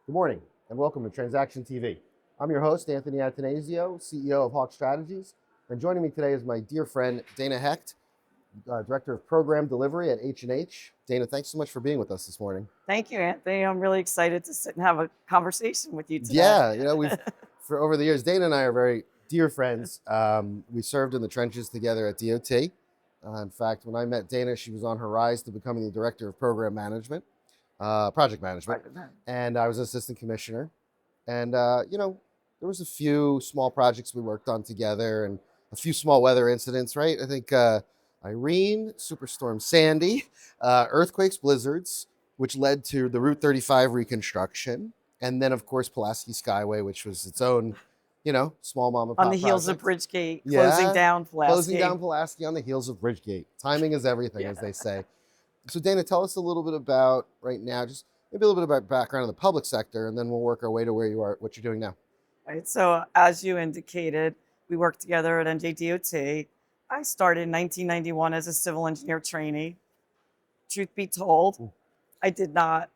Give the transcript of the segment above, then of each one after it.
Good morning and welcome to Transaction TV. I'm your host, Anthony Atanasio, CEO of Hawk Strategies. And joining me today is my dear friend, Dana Hecht, Director of Program Delivery at H&H. Dana, thanks so much for being with us this morning. Thank you, Anthony. I'm really excited to sit and have a conversation with you today. Yeah, for over the years, Dana and I are very dear friends. We served in the trenches together at DOT. In fact, when I met Dana, she was on her rise to becoming the Director of Program Management, Project Management, and I was Assistant Commissioner. And, there was a few small projects we worked on together and a few small weather incidents, right? I think Irene, Superstorm Sandy, earthquakes, blizzards, which led to the Route 35 reconstruction. And then, of course, Pulaski Skyway, which was its own, small mom and pop On the heels of project. Bridgegate, closing Yeah, down Pulaski. closing down Pulaski on the heels of Bridgegate. Timing is everything, as they say. So, Dana, tell us a little bit about right now, just maybe a little bit about background in the public sector, and then we'll work our way to where you are, what you're doing now. Right. So, as you indicated, we worked together at NJDOT. I started in 1991 as a civil engineer trainee. Truth be told, Ooh. I did not.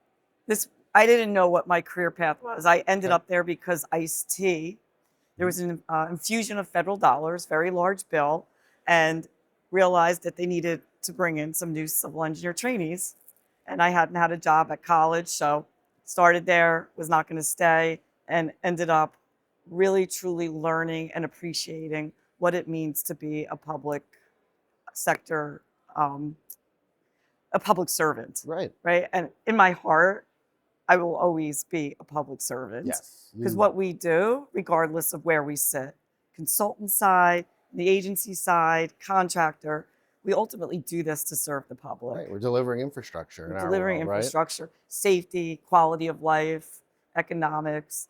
I didn't know what my career path was. I ended up there because Ice-T. There was an infusion of federal dollars, very large bill, and realized that they needed to bring in some new civil engineer trainees. And I hadn't had a job at college, so started there, was not going to stay, and ended up really truly learning and appreciating what it means to be a public sector, a public servant, Right. right? And in my heart, I will always be a public servant. Yes. Because what we do, regardless of where we sit, consultant side, the agency side, contractor, we ultimately do this to serve the public. Right. We're delivering infrastructure in We're our delivering world, infrastructure, safety, quality of life, economics.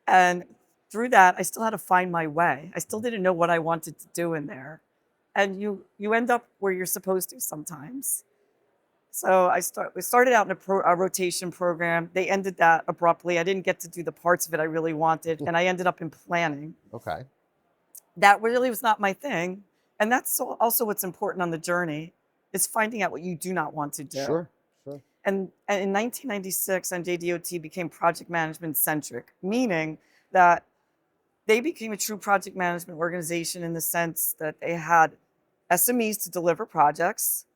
And through that, I still had to find my way. I still didn't know what I wanted to do in there. And you end up where you're supposed to sometimes. So we started out in a rotation program. They ended that abruptly. I didn't get to do the parts of it I really wanted, and I ended up in planning. Okay. That really was not my thing. And that's also what's important on the journey is finding out what you do not want to do. Sure. Sure. And in 1996, NJDOT became project management centric, meaning that they became a true project management organization in the sense that they had SMEs to deliver projects,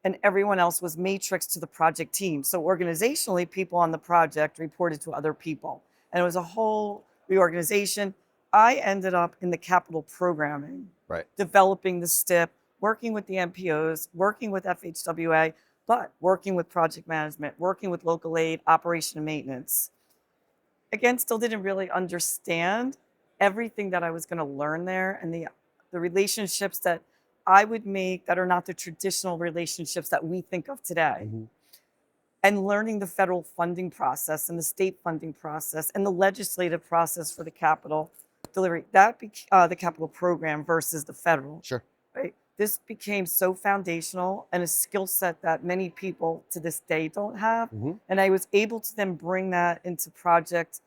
and everyone else was matrixed to the project team. So organizationally, people on the project reported to other people. And it was a whole reorganization. I ended up in the capital programming, Right. developing the STIP, working with the MPOs, working with FHWA, but working with project management, working with local aid, operation and maintenance. Again, still didn't really understand everything that I was going to learn there and the relationships that I would make that are not the traditional relationships that we think of today. Mm-hmm. And learning the federal funding process and the state funding process and the legislative process for the capital delivery, the capital program versus the federal. Sure. Right? This became so foundational and a skill set that many people to this day don't have. Mm-hmm. And I was able to then bring that into project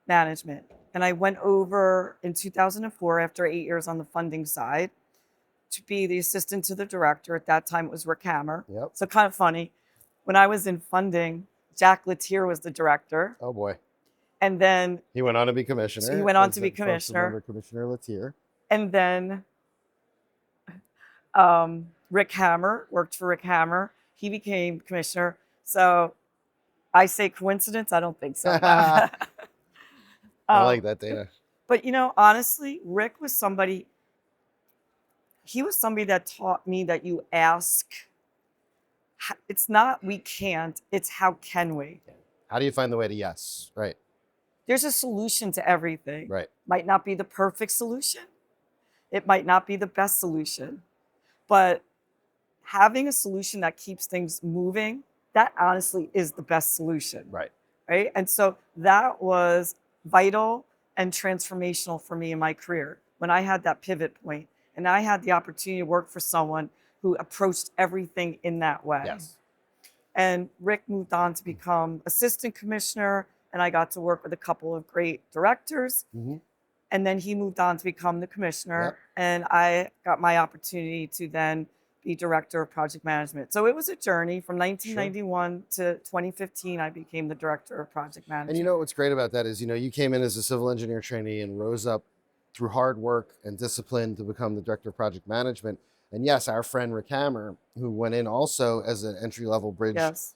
management. And I went over in 2004, after 8 years on the funding side, to be the assistant to the director. At that time, it was Rick Hammer. Yep. So kind of funny. When I was in funding, Jack Latier was the director. Oh boy. And then He went on to be commissioner. So he went on to be Folks commissioner. remember Commissioner Latier. And then Rick Hammer worked for Rick Hammer. He became commissioner. So I say coincidence? I don't think so. I like that, Dana. But honestly, Rick was somebody. He was somebody that taught me that you ask. It's not we can't. It's how can we. How do you find the way to yes? Right. There's a solution to everything. Right. Might not be the perfect solution. It might not be the best solution. But having a solution that keeps things moving, that honestly is the best solution. Right. Right. And so that was vital and transformational for me in my career when I had that pivot point and I had the opportunity to work for someone who approached everything in that way. Yes. And Rick moved on to become assistant commissioner, and I got to work with a couple of great directors. Mm-hmm. And then he moved on to become the commissioner, Yep. and I got my opportunity to then be director of project management. So it was a journey from Sure. 1991 to 2015. I became the director of project And you management. know what's great about that is, you came in as a civil engineer trainee and rose up through hard work and discipline to become the director of project management. And yes, our friend Rick Hammer, who went in also as an entry level bridge Yes.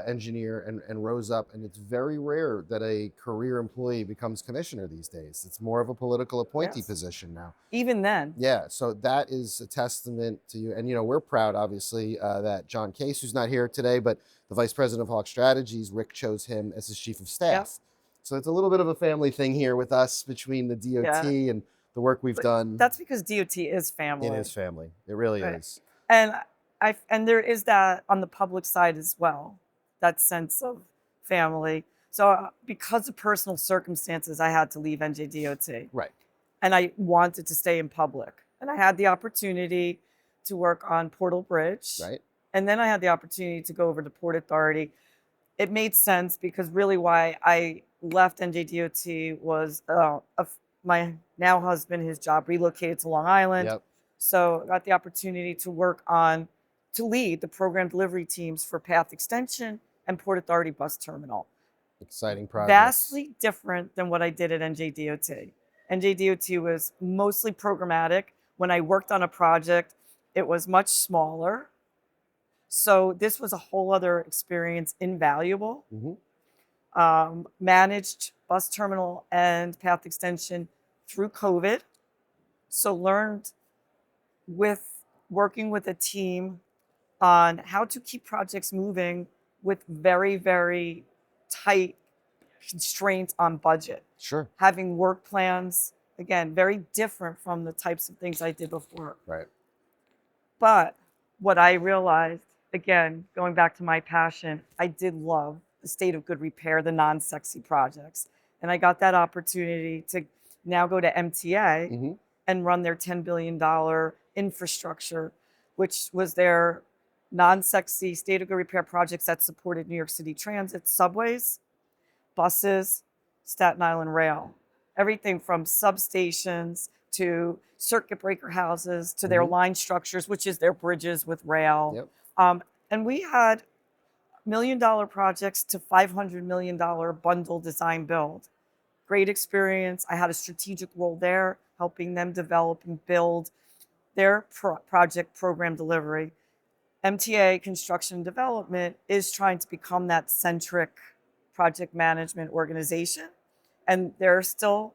engineer and rose up. And it's very rare that a career employee becomes commissioner these days. It's more of a political appointee Yes. position now. Even then. Yeah, so that is a testament to you. And, we're proud, obviously, that John Case, who's not here today, but the vice president of Hawk Strategies, Rick chose him as his chief of staff. Yep. So it's a little bit of a family thing here with us between the DOT Yeah. and the work we've But done that's because DOT is family. in his family. It really Right. is. And and there is that on the public side as well, that sense of family. So because of personal circumstances, I had to leave NJDOT. Right. And I wanted to stay in public. And I had the opportunity to work on Portal Bridge. Right. And then I had the opportunity to go over to Port Authority. It made sense because really why I left NJDOT was my now husband, his job relocated to Long Island. Yep. So I got the opportunity to lead the program delivery teams for Path Extension and Port Authority Bus Terminal. Exciting project. Vastly different than what I did at NJDOT. NJDOT was mostly programmatic. When I worked on a project, it was much smaller. So this was a whole other experience, invaluable. Managed bus terminal and Path Extension through COVID. So learned working with a team on how to keep projects moving with very, very tight constraints on budget. Sure. Having work plans, again, very different from the types of things I did before. Right. But what I realized, again, going back to my passion, I did love the state of good repair, the non-sexy projects. And I got that opportunity to now go to MTA and run their $10 billion infrastructure, which was their non-sexy state of good repair projects that supported New York City Transit, subways, buses, Staten Island Rail. Everything from substations to circuit breaker houses to their line structures, which is their bridges with rail. Yep. And we had $1 million projects to $500 million bundle design build. Great experience. I had a strategic role there, helping them develop and build their project program delivery. MTA Construction and Development is trying to become that centric project management organization. And they're still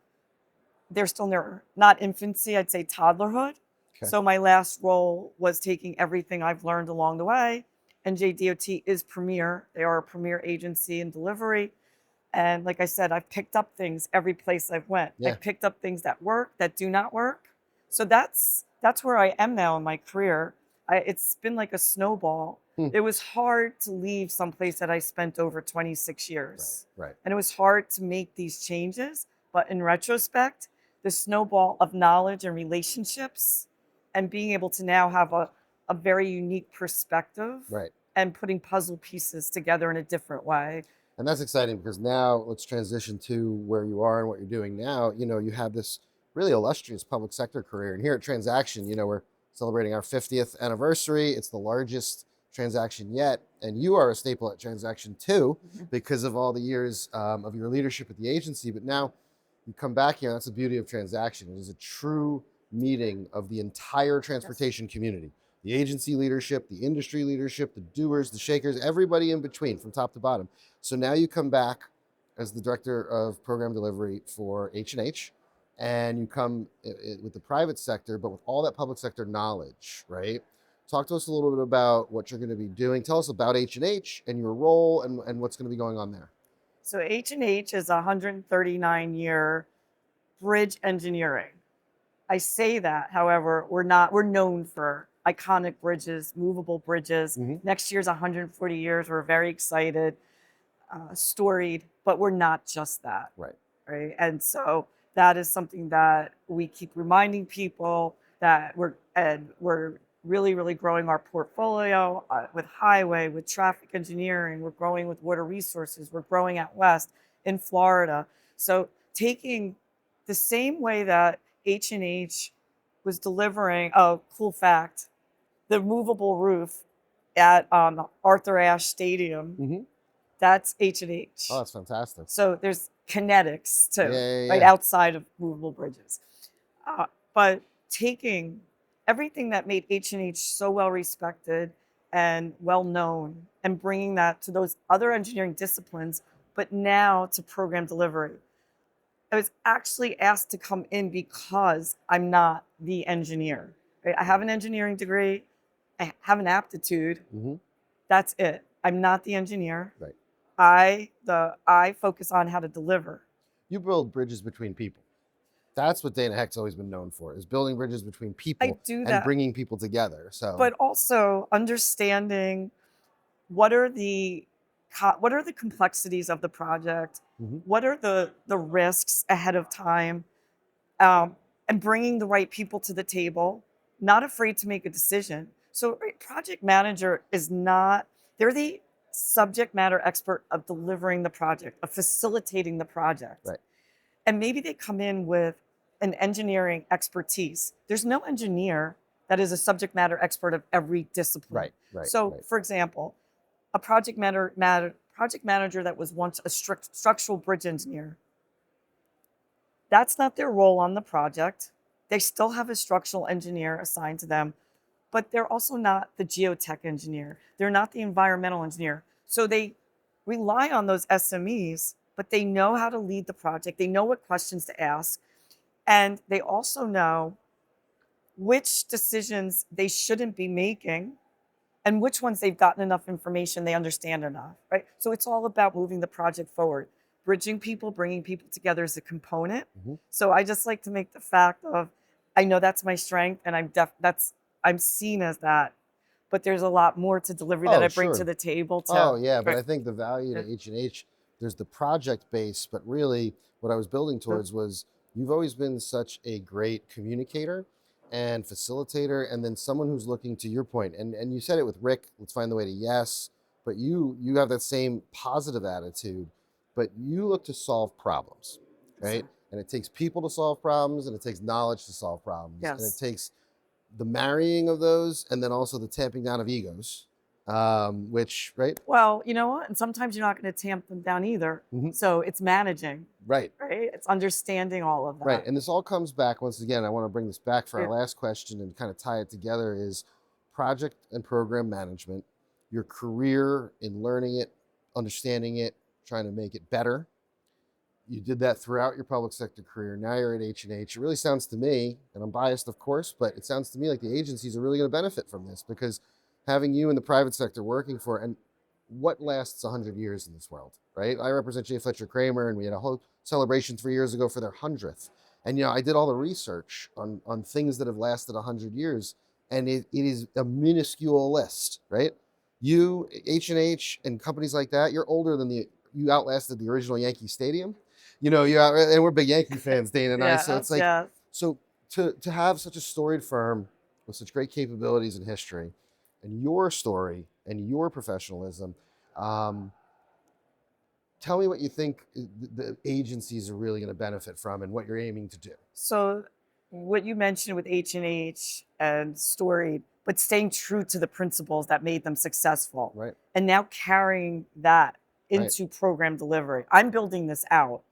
in their, not infancy, I'd say toddlerhood. Okay. So my last role was taking everything I've learned along the way. NJDOT is premier. They are a premier agency in delivery. And like I said, I've picked up things every place I've went. Yeah. I've picked up things that work, that do not work. So that's where I am now in my career. It's been like a snowball. It was hard to leave someplace that I spent over 26 years. Right. And it was hard to make these changes. But in retrospect, the snowball of knowledge and relationships and being able to now have a very unique perspective Right. and putting puzzle pieces together in a different way. And that's exciting because now let's transition to where you are and what you're doing now. You have this really illustrious public sector career. And here at Transaction, we're celebrating our 50th anniversary. It's the largest transaction yet. And you are a staple at Transaction too, because of all the years of your leadership at the agency. But now you come back here, and that's the beauty of Transaction. It is a true meeting of the entire transportation community. The agency leadership, the industry leadership, the doers, the shakers, everybody in between from top to bottom. So now you come back as the director of program delivery for H&H, and you come with the private sector, but with all that public sector knowledge, right? Talk to us a little bit about what you're going to be doing. Tell us about H&H and your role and what's going to be going on there. So H&H is a 139-year bridge engineering. I say that, however, we're known for iconic bridges, movable bridges. Next year's 140 years. We're very excited, storied, but we're not just that. Right. And so that is something that we keep reminding people that we're really, really growing our portfolio with highway, with traffic engineering. We're growing with water resources. We're growing out west in Florida. So taking the same way that H&H was delivering, oh, cool fact, the movable roof at Arthur Ashe Stadium, Hmm. that's H&H. Oh, that's fantastic. So there's kinetics Yeah, too, yeah, right yeah. outside of movable bridges. But taking everything that made H&H so well respected and well known and bringing that to those other engineering disciplines, but now to program delivery. I was actually asked to come in because I'm not the engineer. Right? I have an engineering degree. I have an aptitude. Hmm. That's it. I'm not the engineer. Right. I focus on how to deliver. You build bridges between people. That's what Dana Hecht's always been known for, is building bridges between I people do and that, bringing people together. So, but also understanding what are the what are the complexities of the project, mhm. what are the risks ahead of time, um, and bringing the right people to the table, not afraid to make a decision. So, right, project manager is not, they're the subject matter expert of delivering the project, of facilitating the project. Right. And maybe they come in with an engineering expertise. There's no engineer that is a subject matter expert of every discipline. Right, right, So, right. for example, a project manager that was once a strict structural bridge engineer, that's not their role on the project. They still have a structural engineer assigned to them, but they're also not the geotech engineer. They're not the environmental engineer. So they rely on those SMEs, but they know how to lead the project. They know what questions to ask. And they also know which decisions they shouldn't be making and which ones they've gotten enough information, they understand enough, right? So it's all about moving the project forward. Bridging people, bringing people together is a component. Hmm. So I just like to make the fact of, I know that's my strength, and I'm seen as that. But there's a lot more to delivery that Oh, I bring to sure. the table Oh, to, yeah. But right? I think the value Yeah. to H&H, there's the project base, but really what I was building towards was you've always been such a great communicator and facilitator, and then someone who's looking, to your point, and you said it with Rick, let's find the way to yes, but you have that same positive attitude, but you look to solve problems, Yes, right? sir. And it takes people to solve problems, and it takes knowledge to solve problems, and it Yes. takes the marrying of those, and then also the tamping down of egos, which, right? Well, you know what? And sometimes you're not going to tamp them down either. Hmm. So it's managing, Right, right? It's understanding all of right. that. And this all comes back, once again, I want to bring this back for our Yeah. last question and kind of tie it together, is project and program management, your career in learning it, understanding it, trying to make it better. You did that throughout your public sector career. Now you're at H&H. It really sounds to me, and I'm biased, of course, but it sounds to me like the agencies are really going to benefit from this, because having you in the private sector working for, and what lasts 100 years in this world, right? I represent J. Fletcher Kramer, and we had a whole celebration 3 years ago for their 100th. And, I did all the research on things that have lasted 100 years, and it is a minuscule list, right? You, H&H, and companies like that, you're older than you outlasted the original Yankee Stadium. And we're big Yankee fans, Dana and I. So it's Yes, like, yes. so to have such a storied firm with such great capabilities and history, and your story and your professionalism, um, tell me what you think the agencies are really going to benefit from, and what you're aiming to do. So what you mentioned with H&H and Storied, but staying true to the principles that made them successful, Right, and now carrying that right, into program delivery. I'm building this out.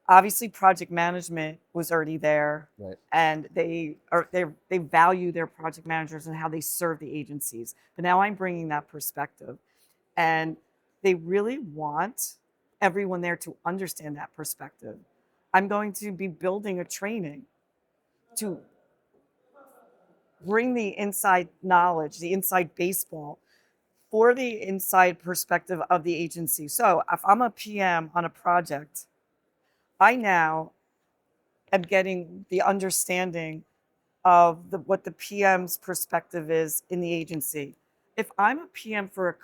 Obviously, project management was already there, right. and they value their project managers and how they serve the agencies. But now I'm bringing that perspective, and they really want everyone there to understand that perspective. I'm going to be building a training to bring the inside knowledge, the inside baseball for the inside perspective of the agency. So if I'm a PM on a project, I now am getting the understanding of what the PM's perspective is in the agency. If I'm a PM for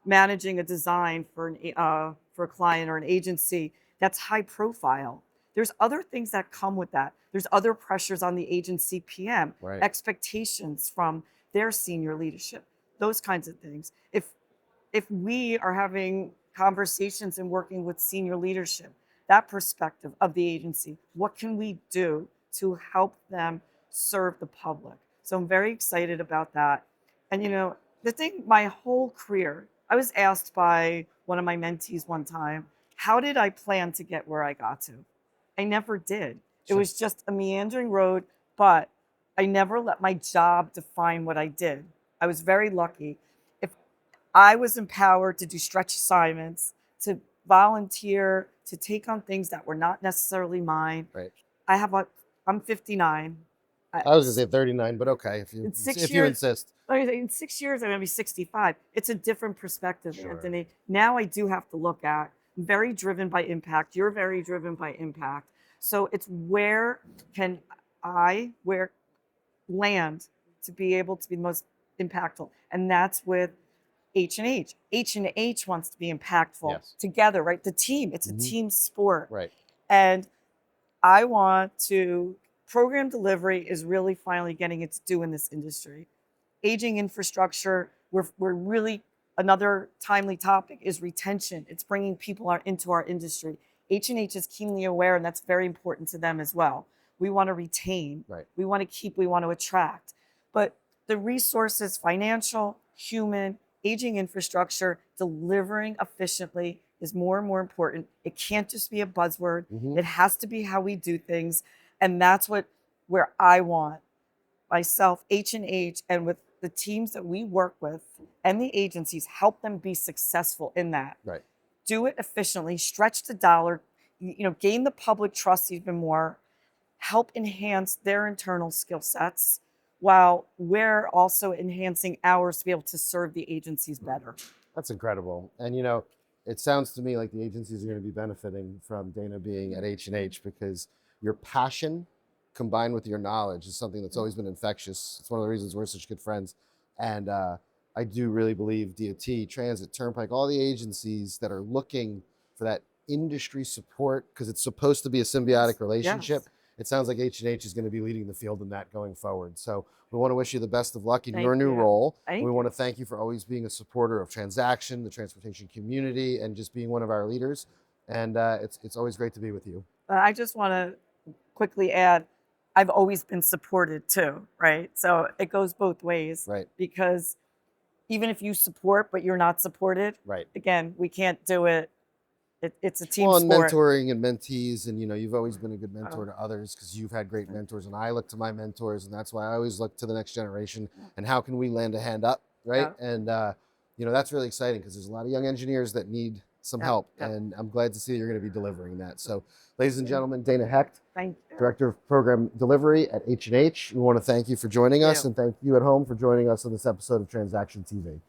managing a design for a client or an agency that's high profile, there's other things that come with that. There's other pressures on the agency PM, Right. expectations from their senior leadership, those kinds of things. If we are having conversations and working with senior leadership, that perspective of the agency, what can we do to help them serve the public? So I'm very excited about that. And the thing, my whole career, I was asked by one of my mentees one time, how did I plan to get where I got to? I never did. It Sure. was just a meandering road, but I never let my job define what I did. I was very lucky. If I was empowered to do stretch assignments, to volunteer, to take on things that were not necessarily mine. Right. I'm 59. I was gonna say 39, but okay, In six if you years, insist. in 6 years, I'm going to be 65. It's a different perspective, Sure. Anthony. Now I do have to look at, I'm very driven by impact. You're very driven by impact. So it's where can where land to be able to be the most impactful. And that's with H&H. H&H wants to be impactful Yes. together, right? The team, it's a Mhm. team sport. Right. And I want to, program delivery is really finally getting its due in this industry. Aging infrastructure, we're really, another timely topic is retention. It's bringing people into our industry. H&H is keenly aware, and that's very important to them as well. We want to retain, Right. we want to keep, we want to attract. But the resources, financial, human, aging infrastructure, delivering efficiently is more and more important. It can't just be a buzzword. Mhm. It has to be how we do things. And that's where I want myself, H&H, and with the teams that we work with and the agencies, help them be successful in that. Right. Do it efficiently, stretch the dollar, gain the public trust even more, help enhance their internal skill sets while we're also enhancing ours to be able to serve the agencies better. That's incredible. And it sounds to me like the agencies are going to be benefiting from Dana being at H&H because your passion combined with your knowledge is something that's always been infectious. It's one of the reasons we're such good friends. And I do really believe DOT, Transit, Turnpike, all the agencies that are looking for that industry support, because it's supposed to be a symbiotic relationship. Yes. It sounds like H&H is going to be leading the field in that going forward. So we want to wish you the best of luck in Thank your new you. role. Thank We you. want to thank you for always being a supporter of Transaction, the transportation community, and just being one of our leaders. And it's always great to be with you. I just want to quickly add, I've always been supported too, right? So it goes both ways. Right. Because even if you support, but you're not supported, Right. again, we can't do it. It's a team Well, and sport. mentoring and mentees, and you've always been a good mentor to others because you've had great mentors, and I look to my mentors, and that's why I always look to the next generation. And how can we lend a hand up, right? Yeah. And that's really exciting because there's a lot of young engineers that need some help, and I'm glad to see you're going to be delivering that. So, ladies and gentlemen, Dana Hecht, Thank you. Director of Program Delivery at H&H. We want to thank you for joining us, and thank you at home for joining us on this episode of Transaction TV.